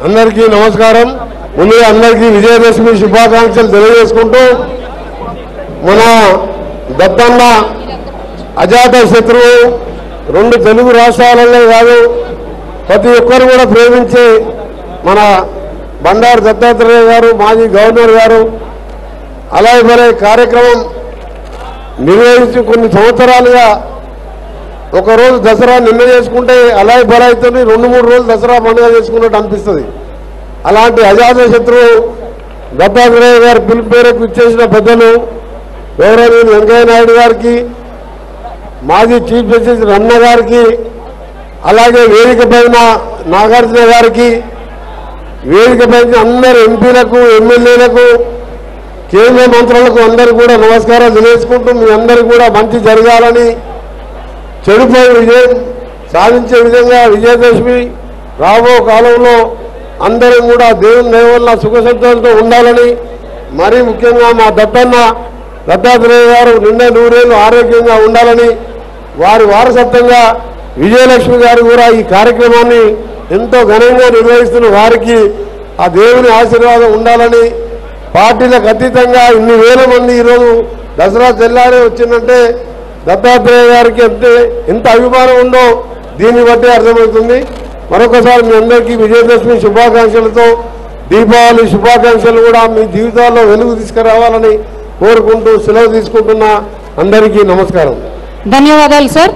అందరికీ నమస్కారం. ముందుగా అందరికీ విజయదశమి శుభాకాంక్షలు తెలియజేసుకుంటూ మన దత్తన్న అజాత శత్రువు రెండు తెలుగు రాష్ట్రాలలో కాదు ప్రతి ఒక్కరు కూడా ప్రేమించే మన బండారు దత్తాత్రేయ గారు మాజీ గవర్నర్ గారు అలాగే కార్యక్రమం నిర్వహించి కొన్ని సంవత్సరాలుగా ఒకరోజు దసరా నిన్న చేసుకుంటే అలాగే బలాయితో 2-3 రోజులు దసరా పండుగ చేసుకున్నట్టు అనిపిస్తుంది. అలాంటి అజాత శత్రువు దత్తాత్రేయ గారి పిలుపు మేరకు ఇచ్చేసిన పెద్దలు గౌరవనీయులు వెంకయ్య నాయుడు గారికి, మాజీ చీఫ్ జస్టిస్ రమణ గారికి, అలాగే వేదిక పైన నాగార్జున గారికి, వేదిక పైన అందరు ఎంపీలకు, ఎమ్మెల్యేలకు, కేంద్ర మంత్రులకు అందరూ కూడా నమస్కారాలు తెలియజేసుకుంటూ మీ అందరికీ కూడా మంచి జరగాలని, చెడుపై విజయం సాధించే విధంగా విజయదశమి రాబో కాలంలో అందరం కూడా దేవుని దయ వల్ల సుఖ సంతోషంతో ఉండాలని, మరీ ముఖ్యంగా మా దత్తాత్రేయ గారు నిన్న 100 ఏళ్ళు ఆరోగ్యంగా ఉండాలని, వారి వారసత్వంగా విజయలక్ష్మి గారు కూడా ఈ కార్యక్రమాన్ని ఎంతో ఘనంగా నిర్వహిస్తున్న వారికి ఆ దేవుని ఆశీర్వాదం ఉండాలని, పార్టీలకు అతీతంగా ఇన్ని వేల మంది ఈరోజు దసరా తెల్లారే వచ్చిందంటే దత్తాత్రేయ గారికి ఎంత అభిమానం ఉందో దీన్ని బట్టి అర్థమవుతుంది. మరొకసారి మీ అందరికీ విజయదశమి శుభాకాంక్షలతో దీపావళి శుభాకాంక్షలు కూడా మీ జీవితాల్లో వెలుగు తీసుకురావాలని కోరుకుంటూ సెలవు తీసుకుంటున్న అందరికీ నమస్కారం. ధన్యవాదాలు సార్.